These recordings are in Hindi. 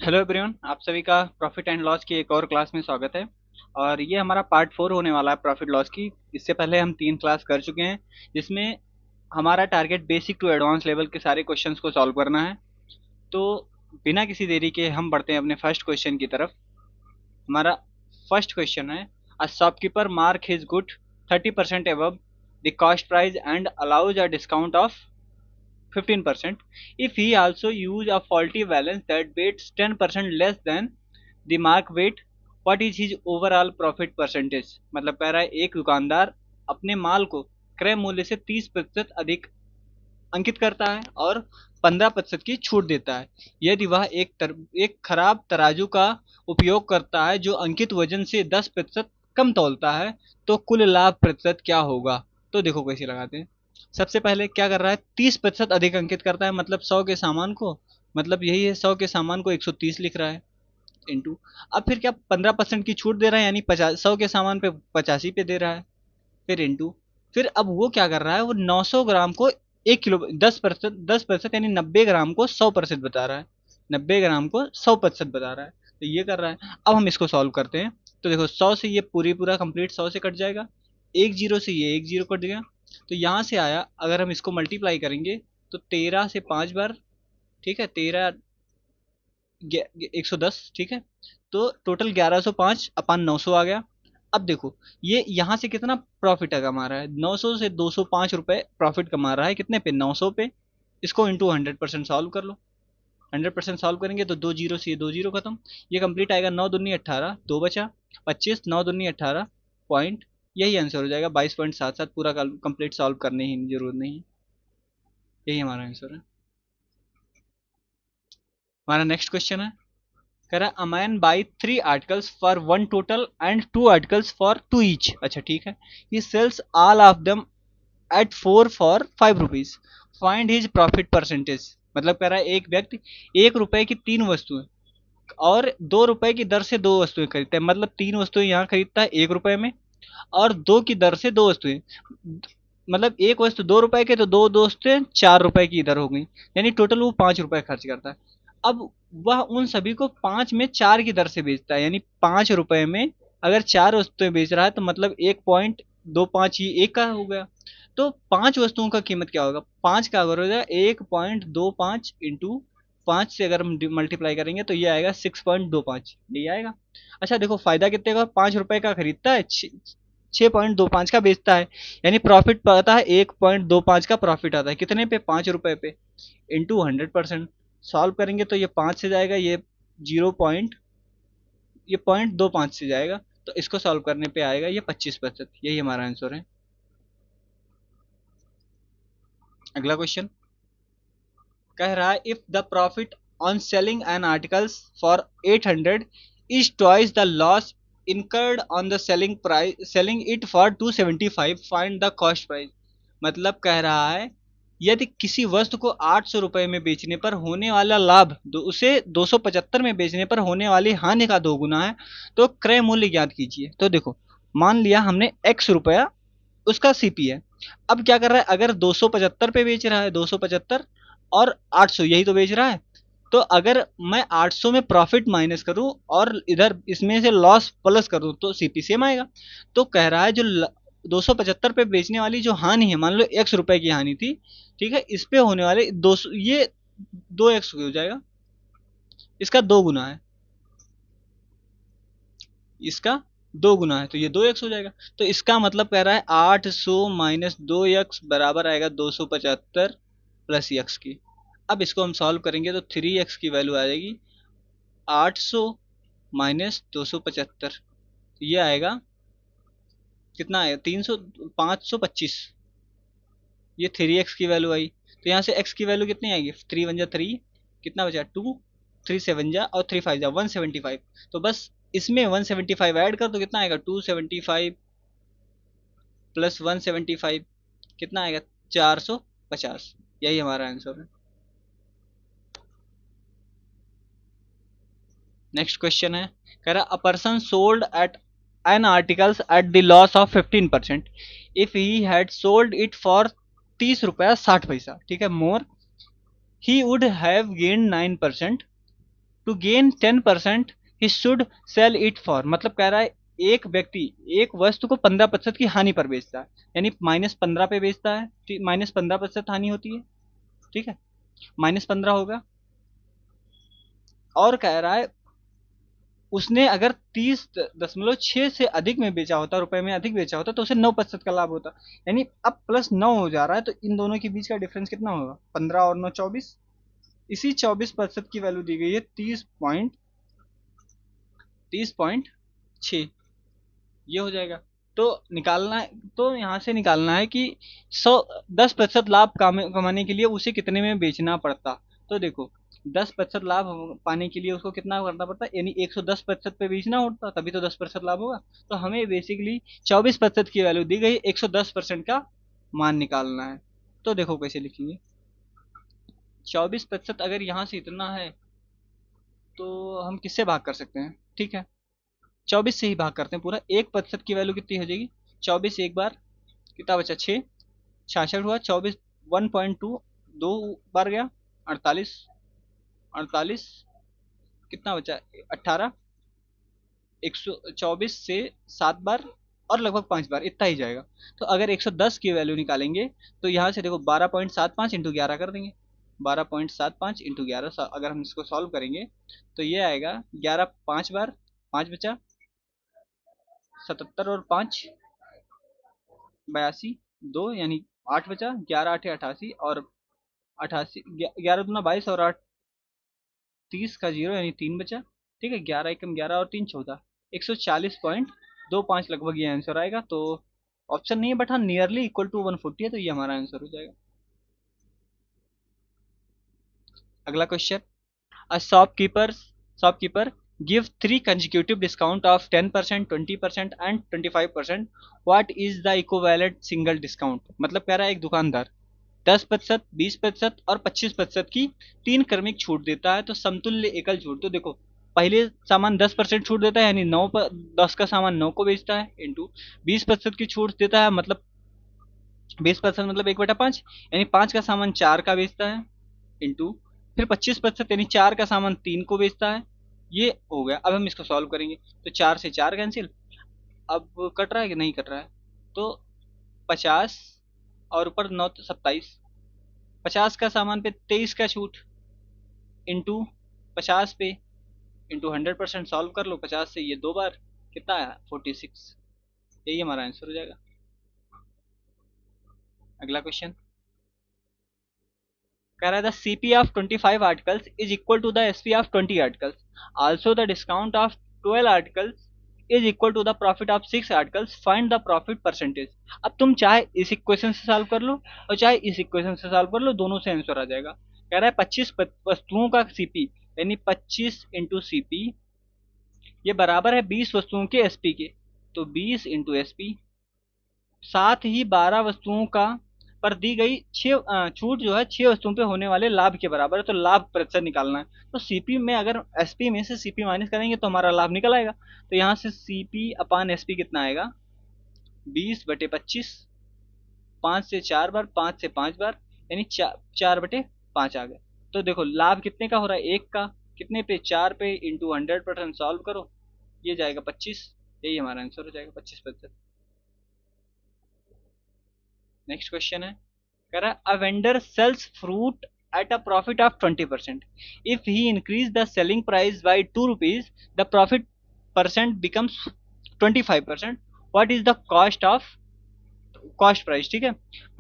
हेलो एवरीवन, आप सभी का प्रॉफिट एंड लॉस की एक और क्लास में स्वागत है। और ये हमारा पार्ट 4 होने वाला है प्रॉफिट लॉस की। इससे पहले हम 3 क्लास कर चुके हैं, जिसमें हमारा target basic to advance level के सारे क्वेश्चंस को सॉल्व करना है। तो बिना किसी देरी के हम बढ़ते हैं अपने फर्स्ट क्वेश्चन की तरफ। हमारा फर्स्ट क्वेश्चन है, a shopkeeper mark his good 30% above the cost price and allows a discount of 15% if he also use a faulty balance that weighs 10% less than the mark weight, what is his overall profit percentage। मतलब कह रहा है एक दुकानदार अपने माल को क्रय मूल्य से 30% अधिक अंकित करता है और 15% की छूट देता है। यदि वह एक खराब तराजू का उपयोग करता है जो अंकित वजन से 10% कम तौलता है, तो कुल लाभ प्रतिशत क्या होगा। तो देखो कैसे लगाते हैं। सबसे पहले क्या कर रहा है, 30% अधिक अंकित करता है, मतलब 100 के सामान को, मतलब यही है 100 के सामान को 130 लिख रहा है इंटू। अब फिर क्या 15% की छूट दे रहा है, यानी 50, 100 के सामान पे 85 पे दे रहा है, फिर इंटू। फिर अब वो क्या कर रहा है, वो 900 ग्राम को 1 किलो 10% यानी 90 ग्राम को 100% बता रहा है, 90 ग्राम को 100% बता रहा है। तो ये कर रहा है। अब हम इसको सॉल्व करते हैं। तो देखो 100 से ये पूरा कंप्लीट 100 से कट जाएगा, एक जीरो से ये एक जीरो कट गया। तो यहाँ से आया, अगर हम इसको मल्टीप्लाई करेंगे तो 13 से 5 बार, ठीक है, 13 110, ठीक है। तो टोटल 1105/900 आ गया। अब देखो ये यहाँ से कितना प्रॉफिट कमा रहा है, 900 से 205 रुपए प्रॉफिट कमा रहा है, कितने पे, 900 पे। इसको इंटू 100% सॉल्व कर लो। 100% सॉल्व करेंगे तो दो जीरो से ये दो जीरो खत्म। ये कंप्लीट आएगा, 9 दूनी 18, दो बचा 25, 9 दूनी 18 पॉइंट, यही आंसर हो जाएगा 22.77। पूरा कंप्लीट सॉल्व करने ही जरूरत नहीं है, यही हमारा आंसर है। हमारा नेक्स्ट क्वेश्चन है, कह रहा है a man buy 3 articles for 1 total and 2 articles for 2 each. अच्छा ठीक है। He sells all of them at 4 for 5 rupees, find his profit percentage. मतलब कह रहा है एक व्यक्ति 1 रुपए की 3 वस्तुएं और 2 रुपए की दर से 2 वस्तुएं खरीदता है। मतलब 3 वस्तुएं यहाँ खरीदता है 1 रुपए में, और 2 की दर से 2 वस्तुएं, मतलब एक वस्तु 2 रुपए के तो दो दोस्तें 4 रुपए की इधर हो गई, यानी टोटल वो 5 रुपए खर्च करता है। अब वह उन सभी को 5 में 4 की दर से बेचता है, यानी 5 रुपए में अगर 4 वस्तुएं बेच रहा है तो मतलब 1.25 ही एक का हो गया। तो 5 वस्तुओं का कीमत क्या होगा, 5 का अगर हो जाए 1.25 इंटू 5 से अगर हम मल्टीप्लाई करेंगे तो ये आएगा 6.25, ये आएगा। अच्छा देखो फायदा कितने का, 5 रुपए का खरीदता है, 6.25 का बेचता है, यानी प्रॉफिट पता है 1.25 का प्रॉफिट आता है, कितने पे, 5 रुपए पे। इंटू 100% सॉल्व करेंगे तो ये 5 से जाएगा, ये 0. ये 0.25 से जाएगा, तो इसको सॉल्व करने पे आएगा ये 25%, यही हमारा आंसर है। अगला क्वेश्चन कह रहा है, if the profit on selling N articles for 800 is twice the loss incurred on the selling it for 275, find the cost price। मतलब कह रहा है यदि किसी वस्तु को 800 रुपए में बेचने पर होने वाला लाभ उसे 275 में बेचने पर होने वाली हानि का 2 गुना है, तो क्रय मूल्य ज्ञात कीजिए। तो देखो मान लिया हमने x रुपया उसका सीपी है। अब क्या कर रहा है, अगर 275 पे बेच रहा है, 275 और 800 यही तो बेच रहा है, तो अगर मैं 800 में प्रॉफिट माइनस करूं और इधर इसमें से लॉस प्लस करूं तो सीपी सेम आएगा। तो कह रहा है जो 275 पे बेचने वाली जो हानि है, मान लो x रुपए की हानि थी, ठीक है, इस पे होने वाले 200, ये 2x हो जाएगा, इसका 2 गुना है, इसका 2 गुना है, तो ये 2x हो जाएगा। तो इसका मतलब कह रहा है 800 - 2x बराबर आएगा 275 प्लस x की। अब इसको हम सॉल्व करेंगे तो 3x की वैल्यू आ जाएगी 800 - 275, तो ये आएगा कितना आएगा, 525। ये 3x की वैल्यू आई, तो यहाँ से x की वैल्यू कितनी आएगी, 3 × 1 = 3, कितना बचा 2, 3 × 7 = और 3 × 5 = 175। तो बस इसमें 175 ऐड कर तो कितना आएगा, 275 प्लस 175 कितना आएगा, 450। यही हमारा आंसर है। नेक्स्ट क्वेश्चन है, कह रहा a person sold at an articles at the loss of 15% if he had sold it for 30 रुपया 60 पैसा, ठीक है, more he would have gain 9%। To gain 10% he should sell it for, मतलब कह रहा है एक व्यक्ति एक वस्तु को 15% की हानि पर बेचता है, यानी -15 पे बेचता है, -15% हानि होती है, ठीक है, -15 होगा। और कह रहा है उसने अगर 30.6 से अधिक में बेचा होता, रुपए में अधिक बेचा होता, तो उसे 9% का लाभ होता। यानी अब +9 हो जा रहा है, तो इन दोनों के बीच का डिफरेंस कितना होगा? 15 और 9 24। इसी 24% की वैल्यू दी गई है 30.6, ये हो जाएगा। तो निकालना है, तो यहाँ से निकालना है कि 10% लाभ कमाने के लिए उसे कितने में बेचना पड़ता। तो देखो 10% लाभ पाने के लिए उसको कितना करना पड़ता, यानी 110% पे बेचना होता, तभी तो 10% लाभ होगा। तो हमें बेसिकली 24% की वैल्यू दी गई, 110% का मान निकालना है। तो देखो कैसे लिखेंगे, 24% अगर यहाँ से इतना है तो हम किससे भाग कर सकते हैं, ठीक है, 24 से ही भाग करते हैं पूरा। 1% की वैल्यू कितनी हो जाएगी, 24 एक बार कितना बचा, 6, 66 हुआ, 24 1.2 दो बार गया, 48, 48 कितना बचा, 18, 124 से 7 बार और लगभग 5 बार इतना ही जाएगा। तो अगर 110 की वैल्यू निकालेंगे तो यहाँ से देखो 12.75 इंटू 11 कर देंगे, 12.75 इंटू 11, अगर हम इसको सॉल्व करेंगे तो ये आएगा 11 5 बार, 5 बचा, 77 और 5 82, 2 यानी 8 बचा, 11 8 88 और 88, 11 दूना 22 और 8 30 का 0 यानी 3 बचा, ठीक है, 11 एकम 11 और 3 14, 140.25 लगभग ये आंसर आएगा। तो ऑप्शन नहीं है बट हाँ नियरली इक्वल टू 140 है, तो ये हमारा आंसर हो जाएगा। अगला question, A shopkeeper give three consecutive discount of 10%, 20% and 25%. What is the equivalent single discount? मतलब कह रहा है एक दुकानदार 10%, 20% और 25% की तीन क्रमिक छूट देता है, तो समतुल्य एकल छूट। तो देखो पहले सामान 10% छूट देता है, यानी 9 पर 10 का सामान 9 को बेचता है, इंटू 20% की छूट देता है, मतलब 20% मतलब 1/5, यानी 5 का सामान 4 का बेचता है, इंटू फिर 25% यानी 4 का सामान 3 को बेचता है। ये हो गया। अब हम इसको सॉल्व करेंगे तो 4 से 4 कैंसिल, अब कट रहा है कि नहीं कट रहा है, तो 50 और ऊपर 9 तो 27, 50 का सामान पे 23 का छूट, इंटू 50 पे इंटू 100%, सॉल्व कर लो 50 से ये दो बार, कितना आया 46, यही हमारा आंसर हो जाएगा। अगला क्वेश्चन कह रहा है the CP of 25 articles is equal to the SP of 20 articles, also the discount of 12 articles is equal to the profit of 6 articles, find the profit percentage. अब तुम चाहे इस इक्वेशन से सॉल्व कर लो और चाहे इस इक्वेशन से सॉल्व कर लो, दोनों से आंसर आ जाएगा। कह रहा है 25 वस्तुओं का सीपी, यानी 25 इंटू सीपी, ये बराबर है 20 वस्तुओं के एसपी के, तो 20 इंटू एसपी, साथ ही 12 वस्तुओं का पर दी गई छूट जो है 6 वस्तुओं पे होने वाले लाभ के बराबर है, तो लाभ प्रतिशत निकालना है। तो सीपी में अगर एसपी में से सीपी माइनस करेंगे तो हमारा लाभ निकल आएगा। तो यहाँ से सीपी अपान एसपी कितना आएगा, 20/25, 5 से 4 बार, 5 से 5 बार, यानी 4/5 आ गए। तो देखो लाभ कितने का हो रहा है, एक का, कितने पे, 4 पे, इंटू 100% सॉल्व करो, ये जाएगा 25, यही हमारा आंसर हो जाएगा 25%। नेक्स्ट क्वेश्चन है, कह रहा है a vendor sells fruit at a profit of 20%, if he increase the selling price by 2 rupees, the profit percent becomes 25%, what is the cost price, ठीक है,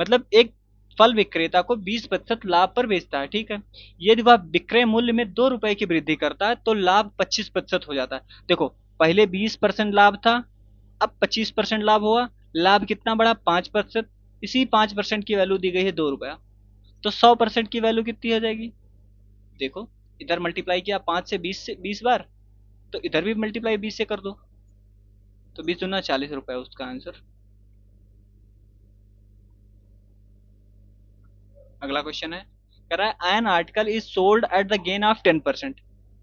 मतलब एक फल विक्रेता को 20% लाभ पर बेचता है, ठीक है, यदि वह विक्रय मूल्य में 2 रुपए की वृद्धि करता है तो लाभ 25% हो जाता है। देखो पहले 20% लाभ था, अब 25% लाभ हुआ, लाभ कितना बढ़ा, 5%, इसी 5% की वैल्यू दी गई है 2 रुपया, तो 100% की वैल्यू कितनी हो जाएगी, देखो इधर मल्टीप्लाई किया 5 से 20 बार, तो इधर भी मल्टीप्लाई 20 से कर दो, तो 20 दूना 40 रुपया उसका आंसर। अगला क्वेश्चन है, कह रहा है an article is sold at the gain of 10%,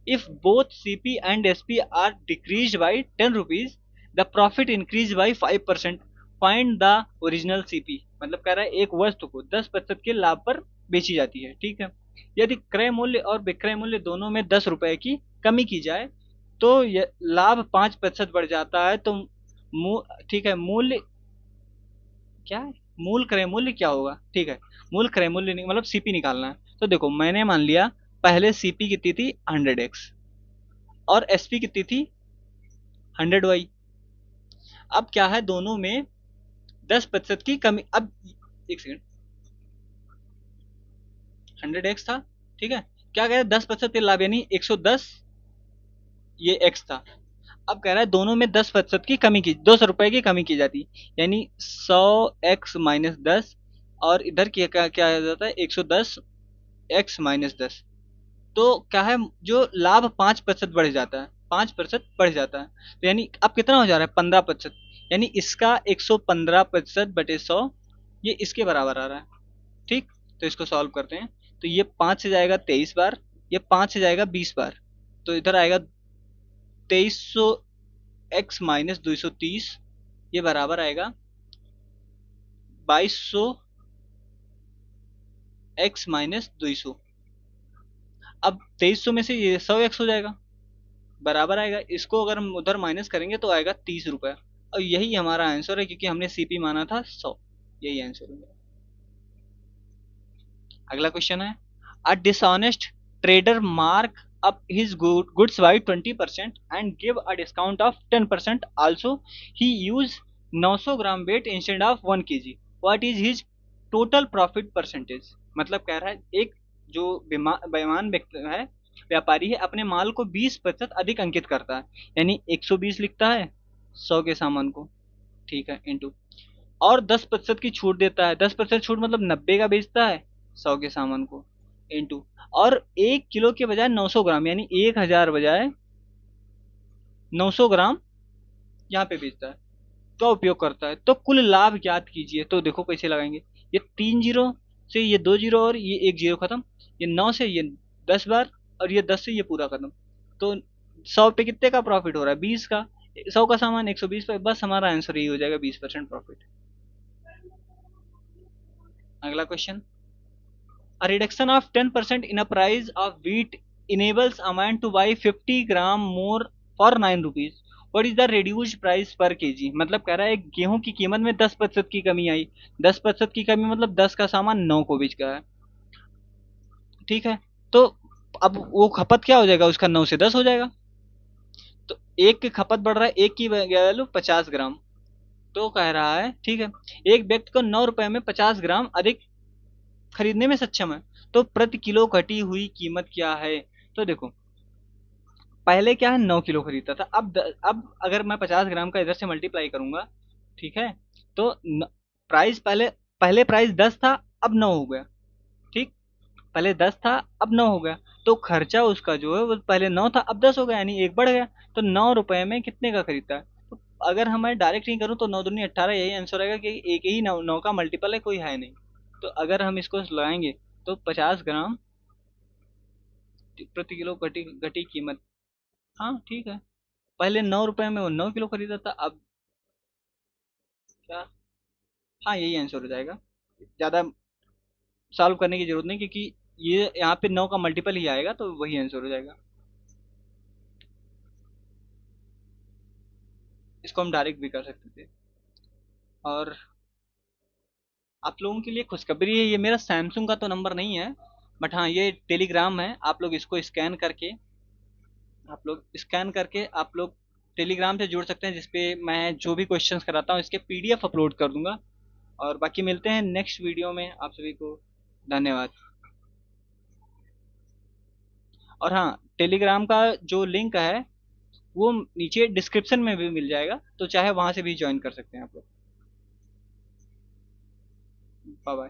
if both CP and SP R decrease by 10 rupees, the profit increase by 5%, find the original CP. मतलब कह रहा है एक वस्तु को 10% के लाभ पर बेची जाती है, ठीक है, यदि क्रय मूल्य और विक्रय मूल्य दोनों में 10 रुपए की कमी की जाए तो लाभ 5% बढ़ जाता है। तो ठीक है, मूल्य क्या है, मूल क्रय मूल्य क्या होगा, ठीक है, मूल क्रय मूल्य नहीं मतलब सीपी निकालना है। तो देखो मैंने मान लिया पहले सीपी कितनी थी 100x और एसपी कितनी थी 100y। अब क्या है दोनों में 10% की कमी। अब एक सेकंड, 100x था, ठीक है, क्या कह रहे हैं 10% लाभ यानी 110, ये x था। अब कह रहा है दोनों में 10% की कमी की, 200 रुपए की कमी की जाती, यानी 100x - 10, और इधर क्या क्या आ जाता है 110x - 10। तो क्या है जो लाभ 5% बढ़ जाता है, 5% बढ़ जाता है। तो यानी अब कितना हो जा रहा है 15%, यानी इसका 115%/100 ये इसके बराबर आ रहा है। ठीक, तो इसको सॉल्व करते हैं। तो ये 5 से जाएगा 23 बार, ये 5 से जाएगा 20 बार, तो इधर आएगा 2300x - 230, ये बराबर आएगा 2200x - 200। अब 2300 में से ये 100x हो जाएगा, बराबर आएगा, इसको अगर हम उधर माइनस करेंगे तो आएगा 30 रुपए। और यही हमारा आंसर है क्योंकि हमने सीपी माना था 100, यही आंसर है। अगला क्वेश्चन है, a dishonest trader mark up his goods by 20% and give a discount of 10%, also he use 900 gram weight instead of 1 kg, what is his total profit percentage. मतलब कह रहा है एक जो बेईमान व्यक्ति है, व्यापारी है, अपने माल को 20% अधिक अंकित करता है, यानी 120 लिखता है 100 के सामान को, ठीक है, इंटू, और 10% की छूट देता है, 10% छूट मतलब 90 का बेचता है 100 के सामान को, इंटू, और 1 किलो के बजाय 900 ग्राम यानी 1000 बजाय 900 ग्राम यहाँ पे बेचता है, का उपयोग करता है। तो कुल लाभ ज्ञात कीजिए। तो देखो कैसे लगाएंगे, ये 3 जीरो से ये 2 जीरो और ये 1 जीरो खत्म, ये 9 से ये 10 बार और ये 10 से ये पूरा खत्म। तो 100 पे कितने का प्रॉफिट हो रहा है 20 का, 100 का सामान 120 पे, बस हमारा आंसर यही हो जाएगा 20% प्रॉफिट। अगला question, a reduction of 10% in a price of wheat enables a man to buy 50 gram more for 9 rupees. What is the reduced price per kg। मतलब कह रहा है गेहूं की कीमत में 10% की कमी आई, 10% की कमी मतलब 10 का सामान 9 को बिक गया है, ठीक है। तो अब वो खपत क्या हो जाएगा उसका, 9 से 10 हो जाएगा। तो एक की खपत बढ़ रहा है, एक की वैल्यू 50 ग्राम। तो कह रहा है ठीक है, एक व्यक्ति को 9 रुपए में 50 ग्राम अधिक खरीदने में सक्षम है, तो प्रति किलो घटी हुई कीमत क्या है। तो देखो पहले क्या है 9 किलो खरीदता था, अब अगर मैं 50 ग्राम का इधर से मल्टीप्लाई करूंगा, ठीक है, तो प्राइस पहले पहले प्राइस 10 था, अब 9 हो गया, ठीक, पहले 10 था अब 9 हो गया, तो खर्चा उसका जो है वो पहले 9 था अब 10 हो गया, यानी एक बढ़ गया। तो 9 रुपए में कितने का खरीदता है। तो अगर हमें डायरेक्ट नहीं करूँ तो 9 दूनी 18, यही आंसर रहेगा कि एक ही 9 का मल्टीपल है, कोई है नहीं। तो अगर हम इसको लगाएंगे तो 50 ग्राम प्रति किलो घटी घटी कीमत, हाँ ठीक है, पहले 9 रुपए में वो 9 किलो खरीदा था, अब क्या, हाँ यही आंसर हो जाएगा, ज़्यादा सॉल्व करने की जरूरत नहीं क्योंकि ये यहाँ पे 9 का मल्टीपल ही आएगा, तो वही आंसर हो जाएगा। इसको हम डायरेक्ट भी कर सकते थे। और आप लोगों के लिए खुशखबरी है, ये मेरा सैमसंग का तो नंबर नहीं है, बट हाँ ये टेलीग्राम है, आप लोग इसको स्कैन करके आप लोग टेलीग्राम से जुड़ सकते हैं, जिसपे मैं जो भी क्वेश्चंस कराता हूँ इसके पीडीएफ अपलोड कर दूंगा। और बाकी मिलते हैं नेक्स्ट वीडियो में, आप सभी को धन्यवाद। और हाँ टेलीग्राम का जो लिंक है वो नीचे डिस्क्रिप्शन में भी मिल जाएगा, तो चाहे वहां से भी ज्वाइन कर सकते हैं आप लोग। Bye bye.